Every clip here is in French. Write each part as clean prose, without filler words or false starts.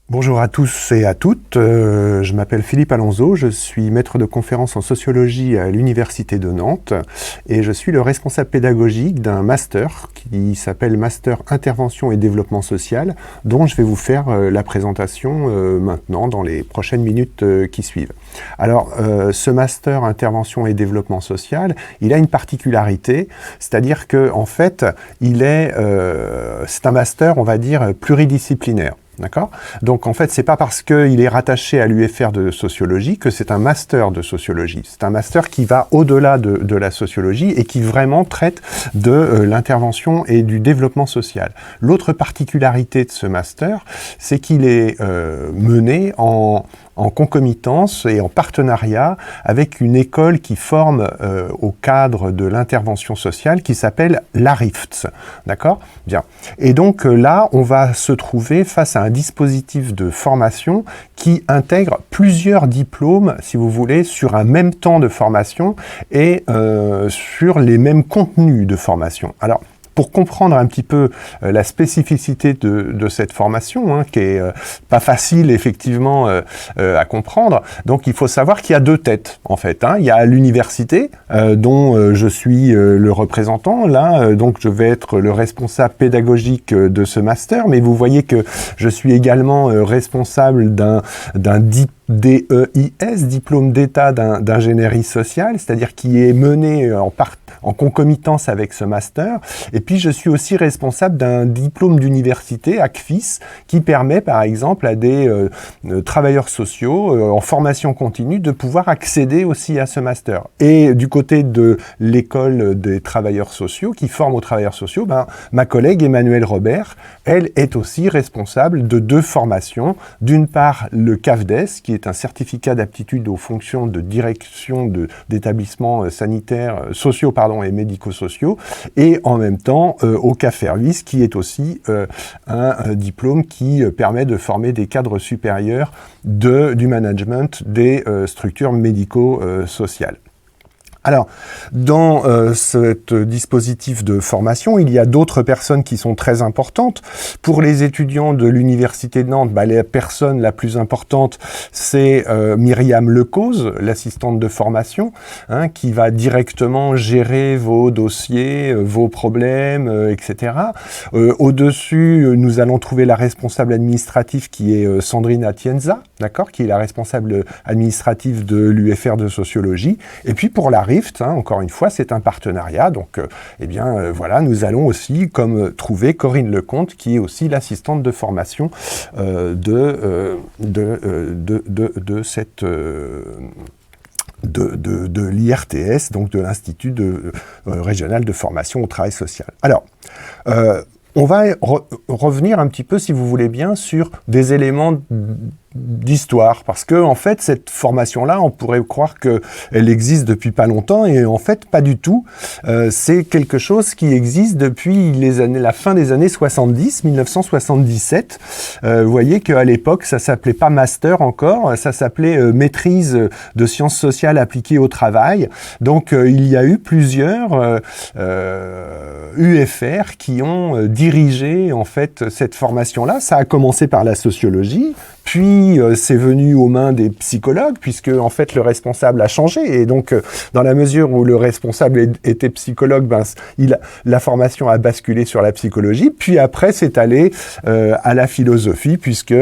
Bonjour à tous et à toutes, je m'appelle Philippe Alonso, je suis maître de conférence en sociologie à l'Université de Nantes et je suis le responsable pédagogique d'un master qui s'appelle Master Intervention et Développement Social, dont je vais vous faire la présentation maintenant dans les prochaines minutes qui suivent. Alors, ce Master Intervention et Développement Social, il a une particularité, c'est-à-dire que en fait, c'est un master, on va dire, pluridisciplinaire. D'accord ? Donc en fait, c'est pas parce qu'il est rattaché à l'UFR de sociologie que c'est un master de sociologie. C'est un master qui va au-delà de la sociologie et qui vraiment traite de l'intervention et du développement social. L'autre particularité de ce master, c'est qu'il est mené en concomitance et en partenariat avec une école qui forme au cadre de l'intervention sociale qui s'appelle l'ARIFTS. D'accord ? Bien. Et donc là, on va se trouver face à un dispositif de formation qui intègre plusieurs diplômes, si vous voulez, sur un même temps de formation et sur les mêmes contenus de formation. Alors, pour comprendre un petit peu la spécificité de cette formation, qui est pas facile effectivement à comprendre, donc il faut savoir qu'il y a deux têtes en fait. Il y a l'université dont je suis le représentant, là, donc je vais être le responsable pédagogique de ce master, mais vous voyez que je suis également responsable d'un DEIS, diplôme d'état d'ingénierie sociale, c'est-à-dire qui est mené en concomitance avec ce master. Et puis je suis aussi responsable d'un diplôme d'université, ACFIS, qui permet par exemple à des travailleurs sociaux en formation continue de pouvoir accéder aussi à ce master. Et du côté de l'école des travailleurs sociaux, qui forme aux travailleurs sociaux, ma collègue Emmanuelle Robert, elle est aussi responsable de deux formations. D'une part, le CAFDES, qui est un certificat d'aptitude aux fonctions de direction d'établissements sanitaires, sociaux et médico-sociaux, et en même temps au CAFERVIS, qui est aussi un diplôme qui permet de former des cadres supérieurs du management des structures médico-sociales. Alors, dans ce dispositif de formation, il y a d'autres personnes qui sont très importantes. Pour les étudiants de l'Université de Nantes, la personne la plus importante, c'est Myriam Lecause, l'assistante de formation, qui va directement gérer vos dossiers, vos problèmes, etc. Au-dessus, nous allons trouver la responsable administrative qui est Sandrine Atienza, d'accord, qui est la responsable administrative de l'UFR de sociologie. Et puis pour la RIFT, encore une fois, c'est un partenariat. Donc, voilà, nous allons aussi trouver Corinne Lecomte, qui est aussi l'assistante de formation de l'IRTS, donc de l'Institut régional de formation au travail social. Alors, on va revenir un petit peu, si vous voulez bien, sur des éléments d'histoire, parce que en fait cette formation-là, on pourrait croire qu'elle existe depuis pas longtemps, et en fait pas du tout. C'est quelque chose qui existe depuis la fin des années 70, 1977. Vous voyez qu'à l'époque, ça s'appelait pas master encore, ça s'appelait maîtrise de sciences sociales appliquées au travail. Donc il y a eu plusieurs UFR qui ont dirigé en fait cette formation-là. Ça a commencé par la sociologie, puis c'est venu aux mains des psychologues, puisque en fait le responsable a changé, et donc dans la mesure où le responsable était psychologue, la formation a basculé sur la psychologie, puis après c'est allé à la philosophie, puisque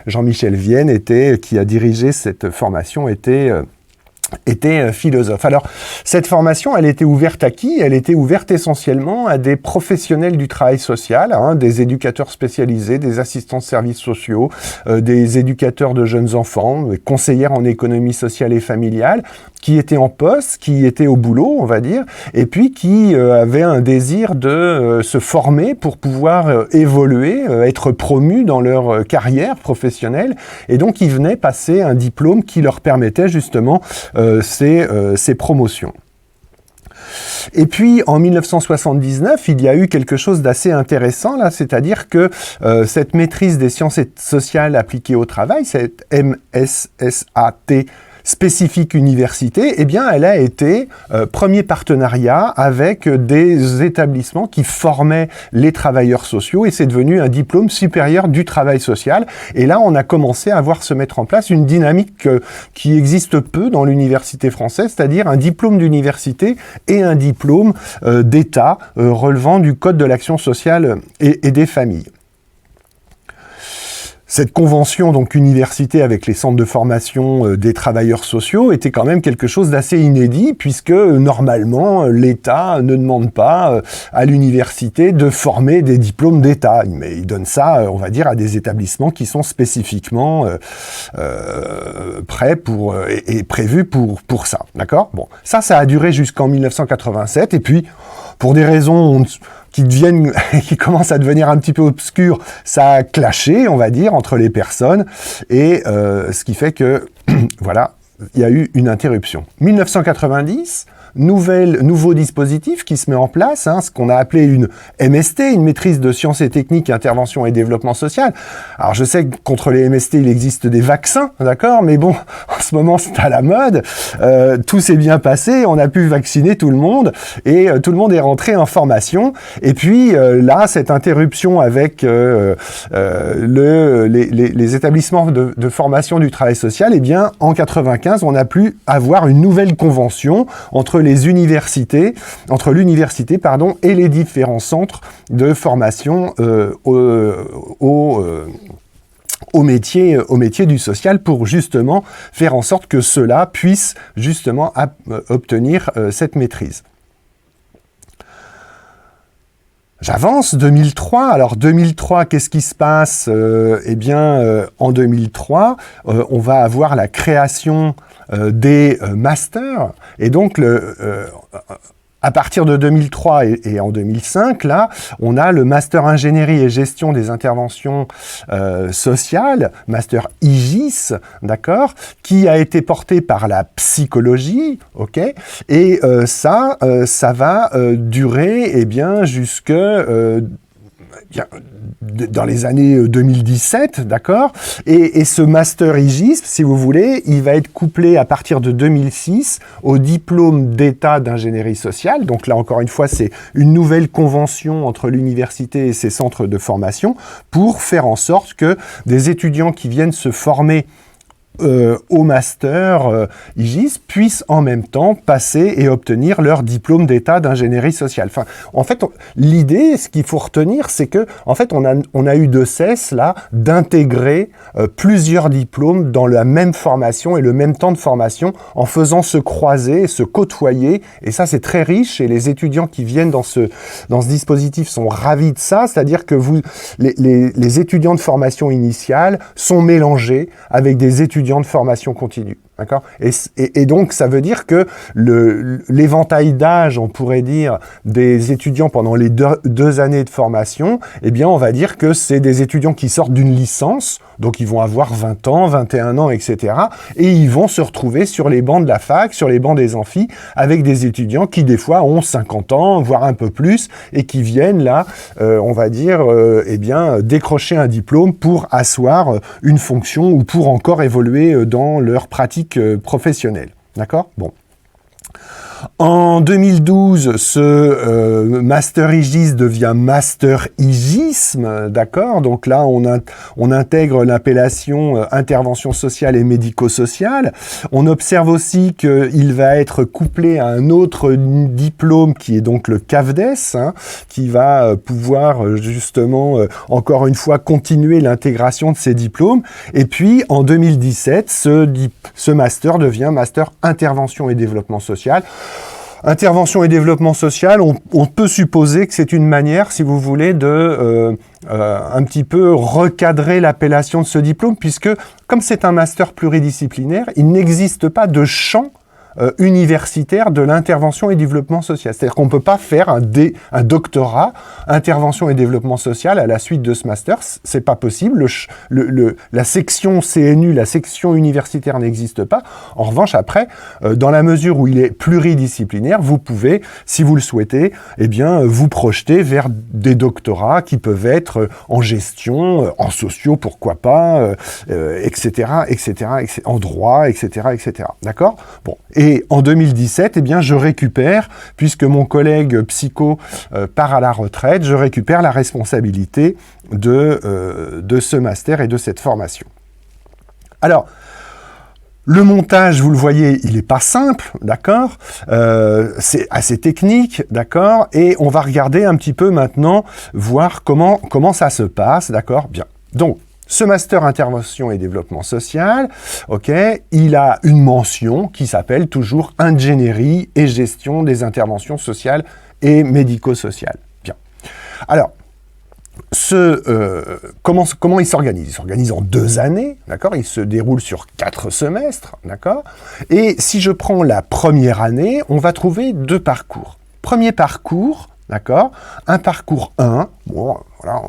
Jean-Michel Vienne qui a dirigé cette formation, était philosophe. Alors, cette formation, elle était ouverte à qui ? Elle était ouverte essentiellement à des professionnels du travail social, des éducateurs spécialisés, des assistants de services sociaux, des éducateurs de jeunes enfants, des conseillères en économie sociale et familiale, qui étaient en poste, qui étaient au boulot, on va dire, et puis qui avaient un désir de se former pour pouvoir évoluer, être promus dans leur carrière professionnelle, et donc ils venaient passer un diplôme qui leur permettait justement ces promotions. Et puis, en 1979, il y a eu quelque chose d'assez intéressant, là, c'est-à-dire que cette maîtrise des sciences sociales appliquées au travail, cette MSSAT, spécifique université, eh bien, elle a été premier partenariat avec des établissements qui formaient les travailleurs sociaux et c'est devenu un diplôme supérieur du travail social. Et là, on a commencé à voir se mettre en place une dynamique qui existe peu dans l'université française, c'est-à-dire un diplôme d'université et un diplôme d'État relevant du Code de l'action sociale et des familles. Cette convention, donc université avec les centres de formation des travailleurs sociaux, était quand même quelque chose d'assez inédit, puisque normalement l'État ne demande pas à l'université de former des diplômes d'État, mais il donne ça, on va dire, à des établissements qui sont spécifiquement prêts et prévus pour ça, d'accord ? Bon, ça a duré jusqu'en 1987, et puis, pour des raisons qui commencent à devenir un petit peu obscures, ça a clashé, on va dire, entre les personnes, et ce qui fait que, voilà, il y a eu une interruption. 1990, nouveau dispositif qui se met en place, ce qu'on a appelé une MST, une maîtrise de sciences et techniques, intervention et développement social. Alors je sais que contre les MST, il existe des vaccins, d'accord, mais bon, en ce moment c'est à la mode, tout s'est bien passé, on a pu vacciner tout le monde, et tout le monde est rentré en formation, et puis là, cette interruption avec les établissements de formation du travail social, eh bien, en 95, on a pu avoir une nouvelle convention entre l'université et les différents centres de formation au métier du social pour justement faire en sorte que ceux-là puissent justement obtenir cette maîtrise. J'avance, 2003. Alors 2003, qu'est-ce qui se passe ? En 2003, on va avoir la création des masters. Et donc, à partir de 2003 et en 2005, là, on a le master ingénierie et gestion des interventions sociales, master IGIS, d'accord, qui a été porté par la psychologie, ok, et ça va durer, jusque dans les années 2017, d'accord, et ce master IGIS, si vous voulez, il va être couplé à partir de 2006 au diplôme d'État d'ingénierie sociale. Donc là, encore une fois, c'est une nouvelle convention entre l'université et ses centres de formation pour faire en sorte que des étudiants qui viennent se former au master IGIS puissent en même temps passer et obtenir leur diplôme d'État d'ingénierie sociale. Enfin, en fait, l'idée, ce qu'il faut retenir, c'est que, en fait, on a eu de cesse là d'intégrer plusieurs diplômes dans la même formation et le même temps de formation, en faisant se croiser, se côtoyer. Et ça, c'est très riche. Et les étudiants qui viennent dans ce dispositif sont ravis de ça. C'est-à-dire que les étudiants de formation initiale sont mélangés avec des étudiants de formation continue. D'accord ? Et donc, ça veut dire que l'éventail d'âge, on pourrait dire, des étudiants pendant les deux années de formation, eh bien, on va dire que c'est des étudiants qui sortent d'une licence, donc ils vont avoir 20 ans, 21 ans, etc. Et ils vont se retrouver sur les bancs de la fac, sur les bancs des amphis, avec des étudiants qui, des fois, ont 50 ans, voire un peu plus, et qui viennent, là, on va dire, décrocher un diplôme pour asseoir une fonction ou pour encore évoluer dans leur pratique professionnelle. D'accord ? Bon. En 2012, ce Master IGIS devient Master IGISM, d'accord ? Donc là, on intègre l'appellation intervention sociale et médico-sociale. On observe aussi qu'il va être couplé à un autre diplôme qui est donc le CAFDES, qui va pouvoir justement, encore une fois, continuer l'intégration de ces diplômes. Et puis, en 2017, ce master devient Master intervention et développement social. Intervention et développement social, on peut supposer que c'est une manière, si vous voulez, de un petit peu recadrer l'appellation de ce diplôme, puisque comme c'est un master pluridisciplinaire, il n'existe pas de champ universitaire de l'intervention et développement social. C'est-à-dire qu'on ne peut pas faire un doctorat intervention et développement social à la suite de ce master. C'est pas possible. La section CNU, la section universitaire n'existe pas. En revanche, après, dans la mesure où il est pluridisciplinaire, vous pouvez, si vous le souhaitez, eh bien, vous projeter vers des doctorats qui peuvent être en gestion, en sociaux, pourquoi pas, etc., en droit, etc., etc. D'accord ? Bon. Et en 2017, eh bien, je récupère, puisque mon collègue psycho part à la retraite, je récupère la responsabilité de ce master et de cette formation. Alors, le montage, vous le voyez, il n'est pas simple, d'accord ? C'est assez technique, d'accord ? Et on va regarder un petit peu maintenant, voir comment ça se passe, d'accord ? Bien. Donc, ce master intervention et développement social, ok, il a une mention qui s'appelle toujours ingénierie et gestion des interventions sociales et médico-sociales. Bien. Alors, comment il s'organise ? Il s'organise en 2 années, d'accord ? Il se déroule sur 4 semestres, d'accord ? Et si je prends la première année, on va trouver 2 parcours. Premier parcours, d'accord ? Un parcours 1, bon, voilà,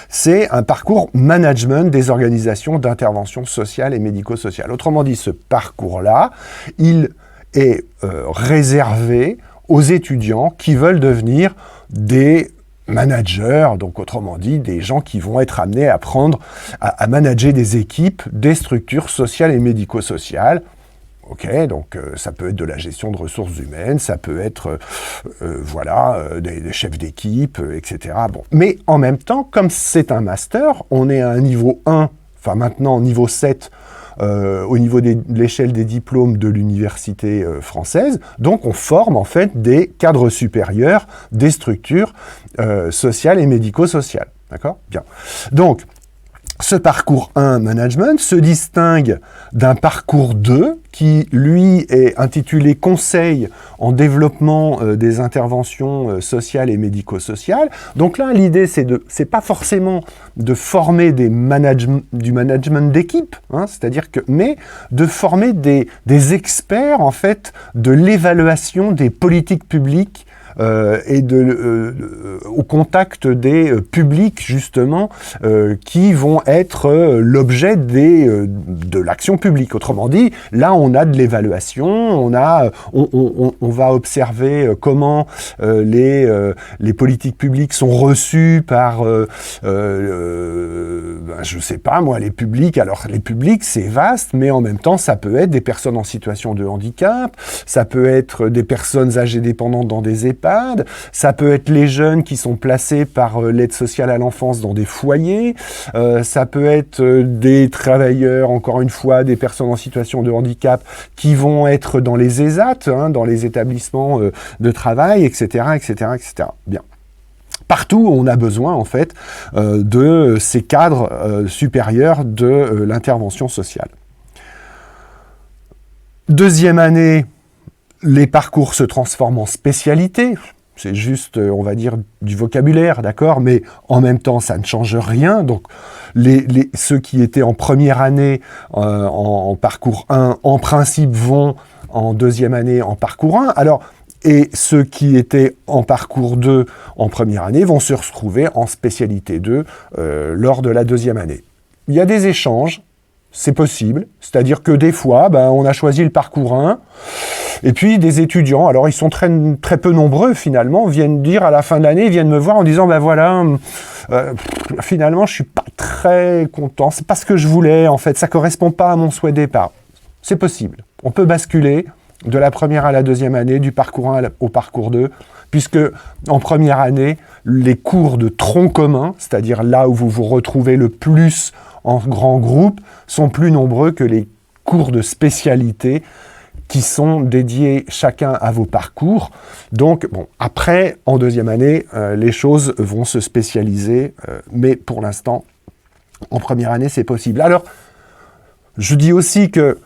c'est un parcours management des organisations d'intervention sociale et médico-sociale. Autrement dit, ce parcours-là, il est réservé aux étudiants qui veulent devenir des managers, donc autrement dit, des gens qui vont être amenés à à manager des équipes, des structures sociales et médico-sociales. Ok, donc ça peut être de la gestion de ressources humaines, ça peut être des chefs d'équipe, etc. Bon. Mais en même temps, comme c'est un master, on est à un niveau 1, enfin maintenant niveau 7, au niveau de l'échelle des diplômes de l'université française. Donc on forme en fait des cadres supérieurs des structures sociales et médico-sociales. D'accord ? Bien. Donc, ce parcours 1 management se distingue d'un parcours 2 qui, lui, est intitulé Conseil en développement des interventions sociales et médico-sociales. Donc là, l'idée, c'est pas forcément de former du management d'équipe, hein, mais de former des experts, en fait, de l'évaluation des politiques publiques et au contact des publics justement qui vont être l'objet de l'action publique. Autrement dit, là on a de l'évaluation, on va observer comment les politiques publiques sont reçues par je sais pas moi, les publics. Alors les publics c'est vaste, mais en même temps ça peut être des personnes en situation de handicap, ça peut être des personnes âgées dépendantes dans des EHPAD, ça peut être les jeunes qui sont placés par l'aide sociale à l'enfance dans des foyers, ça peut être des travailleurs, encore une fois, des personnes en situation de handicap qui vont être dans les ESAT, hein, dans les établissements de travail, etc., etc., etc. Bien. Partout, on a besoin, en fait, de ces cadres supérieurs de l'intervention sociale. Deuxième année, les parcours se transforment en spécialité. C'est juste, on va dire, du vocabulaire, d'accord ? Mais en même temps, ça ne change rien. Donc, ceux qui étaient en première année en parcours 1, en principe, vont en deuxième année en parcours 1. Alors, et ceux qui étaient en parcours 2 en première année vont se retrouver en spécialité 2 lors de la deuxième année. Il y a des échanges. C'est possible, c'est-à-dire que des fois, on a choisi le parcours 1, et puis des étudiants, alors ils sont très, très peu nombreux finalement, viennent dire à la fin de l'année, ils viennent me voir en disant, finalement je suis pas très content, c'est pas ce que je voulais en fait, ça correspond pas à mon souhait de départ. C'est possible, on peut basculer de la première à la deuxième année, du parcours 1 au parcours 2, puisque en première année, les cours de tronc commun, c'est-à-dire là où vous vous retrouvez le plus en grand groupe, sont plus nombreux que les cours de spécialité qui sont dédiés chacun à vos parcours. Donc, après, en deuxième année, les choses vont se spécialiser, mais pour l'instant, en première année, c'est possible. Alors, je dis aussi que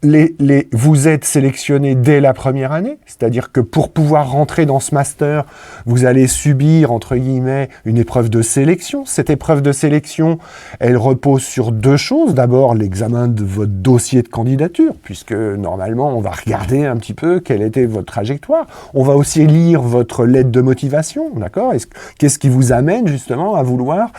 les vous êtes sélectionné dès la première année, c'est-à-dire que pour pouvoir rentrer dans ce master, vous allez subir, entre guillemets, une épreuve de sélection. Cette épreuve de sélection, elle repose sur deux choses. D'abord, l'examen de votre dossier de candidature, puisque normalement, on va regarder un petit peu quelle était votre trajectoire. On va aussi lire votre lettre de motivation, d'accord? Qu'est-ce qui vous amène justement à vouloir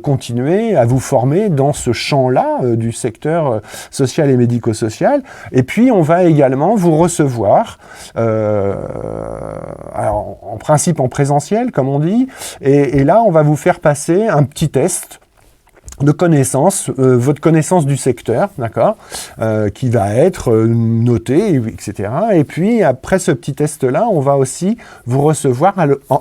continuer à vous former dans ce champ-là du secteur social et médico-social. Et puis, on va également vous recevoir, alors en principe en présentiel, comme on dit, et là, on va vous faire passer un petit test de connaissance, votre connaissance du secteur, d'accord, qui va être noté, etc. Et puis, après ce petit test-là, on va aussi vous recevoir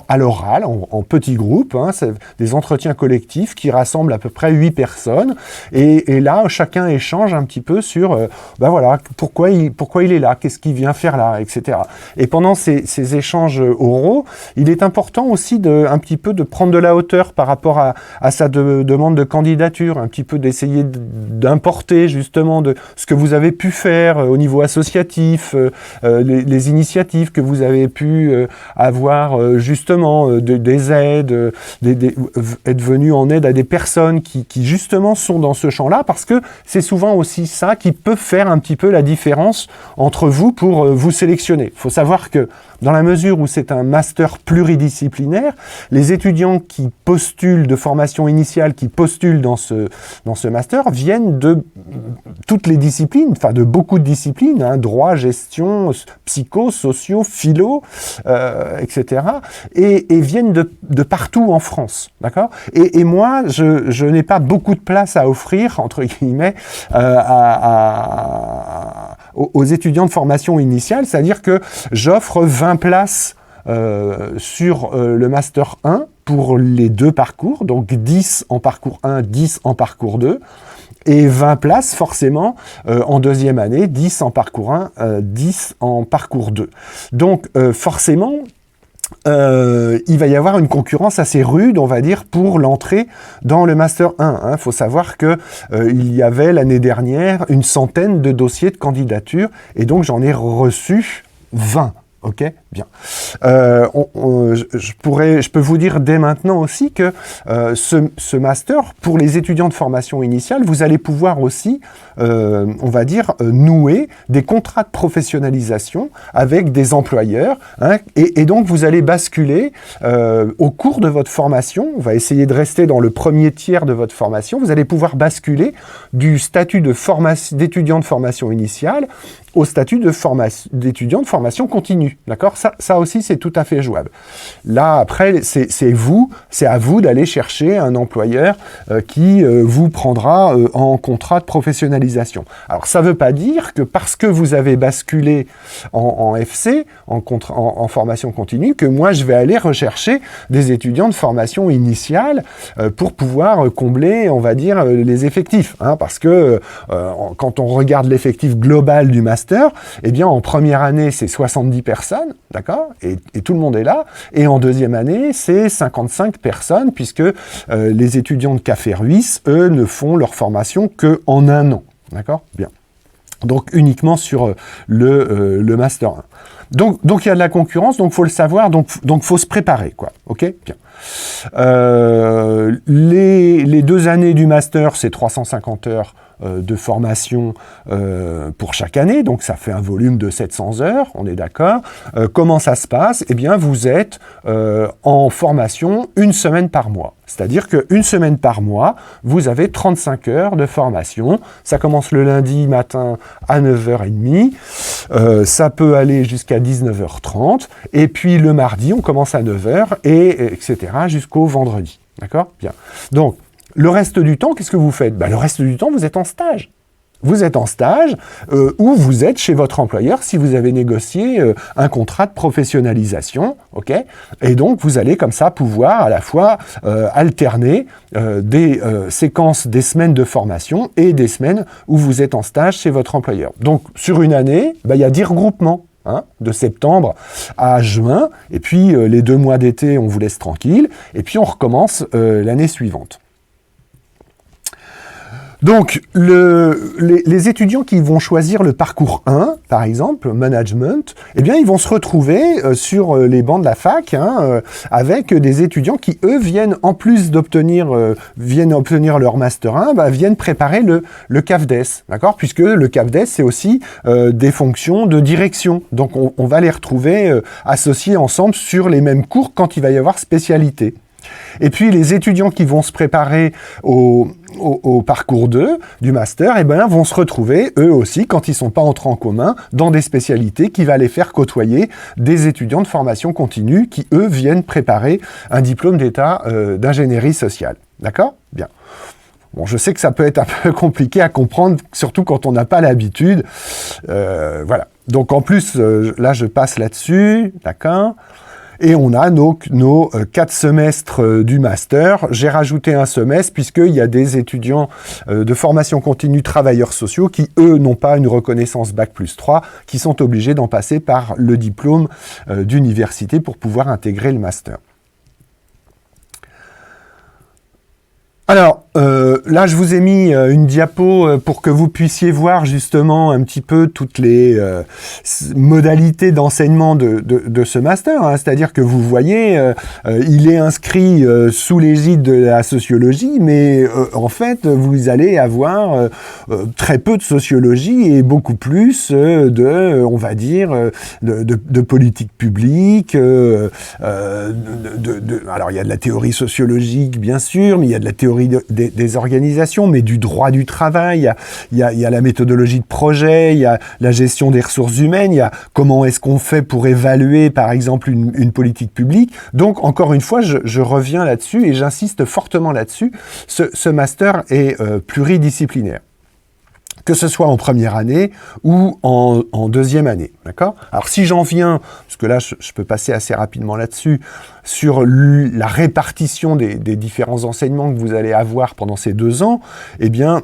à l'oral, en petits groupes, c'est des entretiens collectifs qui rassemblent à peu près 8 personnes, et là, chacun échange un petit peu sur, pourquoi il est là, qu'est-ce qu'il vient faire là, etc. Et pendant ces échanges oraux, il est important aussi un petit peu de prendre de la hauteur par rapport à sa demande de candidature, un petit peu d'essayer d'importer justement de ce que vous avez pu faire au niveau associatif, les initiatives que vous avez pu avoir justement, des aides, être venu en aide à des personnes qui justement sont dans ce champ-là, parce que c'est souvent aussi ça qui peut faire un petit peu la différence entre vous pour vous sélectionner. Il faut savoir que dans la mesure où c'est un master pluridisciplinaire, les étudiants qui postulent de formation initiale, qui postulent dans ce master, viennent de toutes les disciplines, enfin de beaucoup de disciplines, droit, gestion, psycho, socio, philo, etc. Et viennent de partout en France, d'accord ? Et moi, je n'ai pas beaucoup de place à offrir, entre guillemets, aux étudiants de formation initiale, c'est-à-dire que j'offre 20 places sur le Master 1 pour les deux parcours, donc 10 en parcours 1, 10 en parcours 2, et 20 places forcément en deuxième année, 10 en parcours 1, 10 en parcours 2. Donc forcément, il va y avoir une concurrence assez rude, on va dire, pour l'entrée dans le Master 1. Faut savoir que il y avait l'année dernière une centaine de dossiers de candidature, et donc j'en ai reçu 20. Ok, bien. Je peux vous dire dès maintenant aussi que ce master, pour les étudiants de formation initiale, vous allez pouvoir aussi, on va dire, nouer des contrats de professionnalisation avec des employeurs, et donc vous allez basculer au cours de votre formation. On va essayer de rester dans le premier tiers de votre formation. Vous allez pouvoir basculer du statut d'étudiant de formation initiale au statut d'étudiant de formation continue. D'accord ? Ça aussi, c'est tout à fait jouable. Là, après, c'est à vous d'aller chercher un employeur qui vous prendra en contrat de professionnalisation. Alors, ça ne veut pas dire que parce que vous avez basculé en FC, en formation continue, que moi, je vais aller rechercher des étudiants de formation initiale pour pouvoir combler, on va dire, les effectifs. Parce que quand on regarde l'effectif global du master, eh bien, en première année, c'est 70 personnes, d'accord, et tout le monde est là. Et en deuxième année, c'est 55 personnes, puisque les étudiants de Café Ruisse, eux, ne font leur formation qu'en un an, d'accord, bien. Donc, uniquement sur le Master 1. Donc, il y a de la concurrence, donc faut le savoir, donc faut se préparer, quoi, ok, bien. Les 2 années du Master, c'est 350 heures de formation pour chaque année, donc ça fait un volume de 700 heures, on est d'accord. Comment ça se passe ? Eh bien, vous êtes en formation 1 semaine par mois. C'est-à-dire qu'une semaine par mois, vous avez 35 heures de formation. Ça commence le lundi matin à 9h30, ça peut aller jusqu'à 19h30, et puis le mardi, on commence à 9h, etc., jusqu'au vendredi. D'accord ? Bien. Donc, le reste du temps, qu'est-ce que vous faites ? Le reste du temps, vous êtes en stage. Vous êtes en stage ou vous êtes chez votre employeur si vous avez négocié un contrat de professionnalisation, ok ? Et donc, vous allez comme ça pouvoir à la fois alterner des séquences, des semaines de formation et des semaines où vous êtes en stage chez votre employeur. Donc, sur une année, il y a 10 regroupements. De septembre à juin, et puis les 2 mois d'été, on vous laisse tranquille, et puis on recommence l'année suivante. Donc, les étudiants qui vont choisir le parcours 1, par exemple, management, eh bien, ils vont se retrouver sur les bancs de la fac avec des étudiants qui, eux, viennent, en plus d'obtenir leur Master 1, viennent préparer le CAFDES, d'accord ? Puisque le CAFDES, c'est aussi des fonctions de direction. Donc, on va les retrouver associés ensemble sur les mêmes cours quand il va y avoir spécialité. Et puis, les étudiants qui vont se préparer au parcours 2 du master, eh ben, vont se retrouver, eux aussi, quand ils ne sont pas entrés en commun, dans des spécialités qui va les faire côtoyer des étudiants de formation continue qui, eux, viennent préparer un diplôme d'état d'ingénierie sociale. D'accord ? Bien. Bon, je sais que ça peut être un peu compliqué à comprendre, surtout quand on n'a pas l'habitude. Voilà. Donc, en plus, là, je passe là-dessus. D'accord ? Et on a nos 4 semestres du master. J'ai rajouté un semestre puisqu'il y a des étudiants de formation continue travailleurs sociaux qui, eux, n'ont pas une reconnaissance Bac+3, qui sont obligés d'en passer par le diplôme d'université pour pouvoir intégrer le master. Alors, là, je vous ai mis une diapo pour que vous puissiez voir justement un petit peu toutes les modalités d'enseignement de ce master. C'est-à-dire que vous voyez, il est inscrit sous l'égide de la sociologie, mais en fait, vous allez avoir très peu de sociologie et beaucoup plus on va dire, de politique publique. Alors, il y a de la théorie sociologique, bien sûr, mais il y a de la théorie des organisations, mais du droit du travail, il y a la méthodologie de projet, il y a la gestion des ressources humaines, il y a comment est-ce qu'on fait pour évaluer, par exemple, une politique publique. Donc, encore une fois, je reviens là-dessus et j'insiste fortement là-dessus. Ce master est pluridisciplinaire, que ce soit en première année ou en deuxième année, d'accord ? Alors, si j'en viens, parce que là, je peux passer assez rapidement là-dessus, sur la répartition des différents enseignements que vous allez avoir pendant ces 2 ans, eh bien,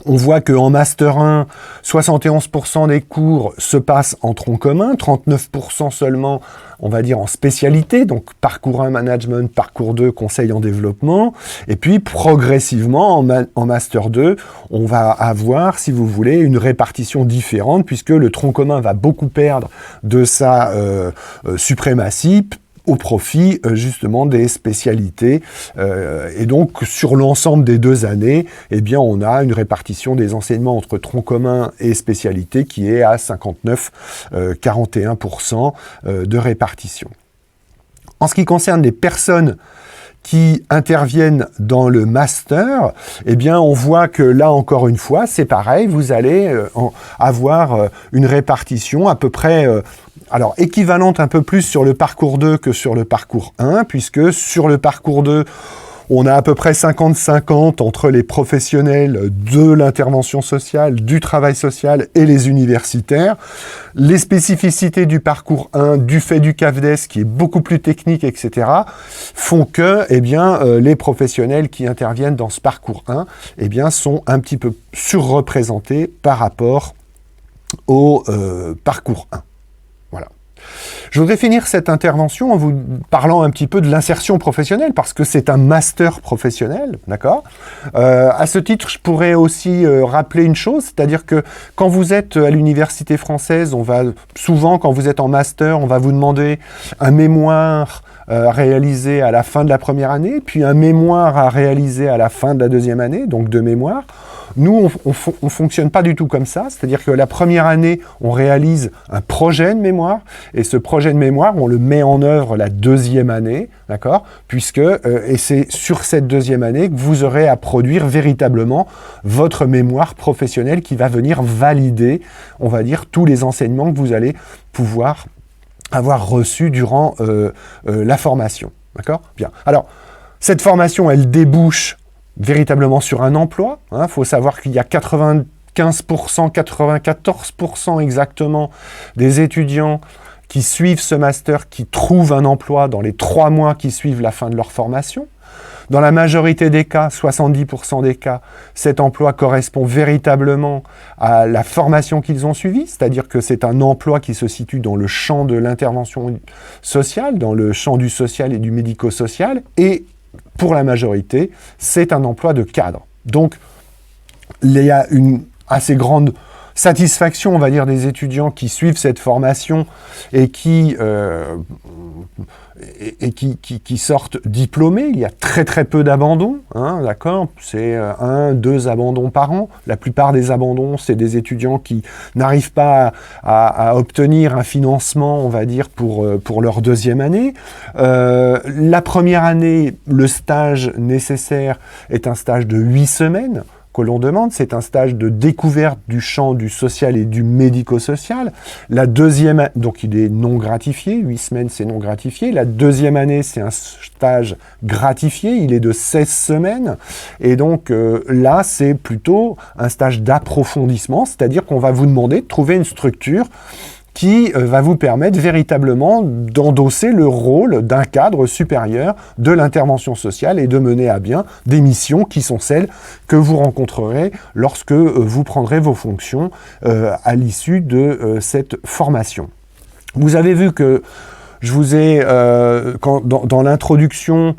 on voit qu'en Master 1, 71% des cours se passent en tronc commun, 39% seulement, on va dire, en spécialité, donc parcours 1 management, parcours 2 conseil en développement, et puis progressivement en Master 2, on va avoir, si vous voulez, une répartition différente, puisque le tronc commun va beaucoup perdre de sa suprématie, au profit justement des spécialités. Et donc, sur l'ensemble des 2 années, eh bien, on a une répartition des enseignements entre tronc commun et spécialité qui est à 59-41% de répartition. En ce qui concerne les personnes qui interviennent dans le master, eh bien, on voit que là, encore une fois, c'est pareil, vous allez avoir une répartition à peu près alors, équivalente un peu plus sur le parcours 2 que sur le parcours 1, puisque sur le parcours 2, on a à peu près 50-50 entre les professionnels de l'intervention sociale, du travail social et les universitaires. Les spécificités du parcours 1, du fait du CAFDES, qui est beaucoup plus technique, etc., font que les professionnels qui interviennent dans ce parcours 1 sont un petit peu surreprésentés par rapport au parcours 1. Voilà. Je voudrais finir cette intervention en vous parlant un petit peu de l'insertion professionnelle, parce que c'est un master professionnel, d'accord ? À ce titre, je pourrais aussi rappeler une chose, c'est-à-dire que quand vous êtes à l'université française, souvent, quand vous êtes en master, on va vous demander un mémoire réalisé à la fin de la première année, puis un mémoire à réaliser à la fin de la deuxième année, donc 2 mémoires. Nous, on fonctionne pas du tout comme ça, c'est-à-dire que la première année, on réalise un projet de mémoire, et ce projet de mémoire, on le met en œuvre la deuxième année, d'accord ? Et c'est sur cette deuxième année que vous aurez à produire véritablement votre mémoire professionnelle qui va venir valider, on va dire, tous les enseignements que vous allez pouvoir avoir reçus durant la formation, d'accord ? Bien. Alors, cette formation, elle débouche véritablement sur un emploi. Il faut savoir qu'il y a 95%, 94% exactement des étudiants qui suivent ce master, qui trouvent un emploi dans les 3 mois qui suivent la fin de leur formation. Dans la majorité des cas, 70% des cas, cet emploi correspond véritablement à la formation qu'ils ont suivie, c'est-à-dire que c'est un emploi qui se situe dans le champ de l'intervention sociale, dans le champ du social et du médico-social, et pour la majorité, c'est un emploi de cadre. Donc, il y a une assez grande satisfaction, on va dire, des étudiants qui suivent cette formation et qui sortent diplômés. Il y a très très peu d'abandons, hein, d'accord ? C'est 1-2 abandons par an. La plupart des abandons, c'est des étudiants qui n'arrivent pas à obtenir un financement, on va dire, pour leur deuxième année. La première année, le stage nécessaire est un stage de 8 semaines. Que l'on demande, c'est un stage de découverte du champ du social et du médico-social. La deuxième, donc il est non gratifié, 8 semaines c'est non gratifié. La deuxième année, c'est un stage gratifié, il est de 16 semaines. Et donc là, c'est plutôt un stage d'approfondissement, c'est-à-dire qu'on va vous demander de trouver une structure qui va vous permettre véritablement d'endosser le rôle d'un cadre supérieur de l'intervention sociale et de mener à bien des missions qui sont celles que vous rencontrerez lorsque vous prendrez vos fonctions à l'issue de cette formation. Vous avez vu que je vous ai, dans l'introduction,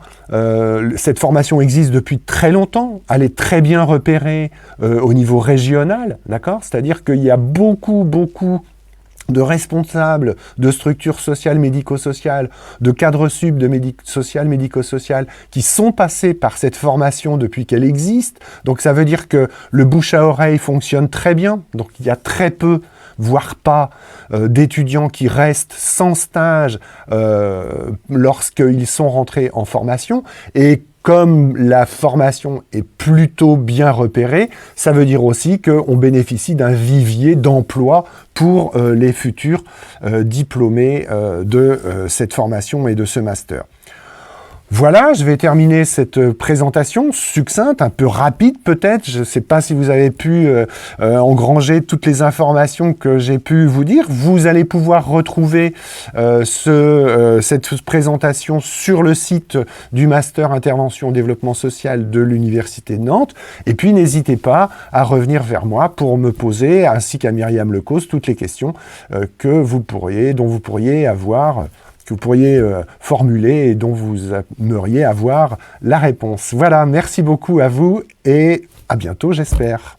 cette formation existe depuis très longtemps, elle est très bien repérée au niveau régional, d'accord ? C'est-à-dire qu'il y a beaucoup de responsables de structures sociales, médico-sociales, de cadres sub de médico-social, qui sont passés par cette formation depuis qu'elle existe. Donc ça veut dire que le bouche à oreille fonctionne très bien. Donc il y a très peu, voire pas, d'étudiants qui restent sans stage lorsqu'ils sont rentrés en formation. Et comme la formation est plutôt bien repérée, ça veut dire aussi qu'on bénéficie d'un vivier d'emploi pour les futurs diplômés de cette formation et de ce master. Voilà, je vais terminer cette présentation succincte, un peu rapide peut-être. Je ne sais pas si vous avez pu engranger toutes les informations que j'ai pu vous dire. Vous allez pouvoir retrouver cette présentation sur le site du Master Intervention Développement Social de l'Université de Nantes. Et puis n'hésitez pas à revenir vers moi pour me poser, ainsi qu'à Myriam Lecause, toutes les questions dont vous pourriez formuler et dont vous aimeriez avoir la réponse. Voilà, merci beaucoup à vous et à bientôt, j'espère.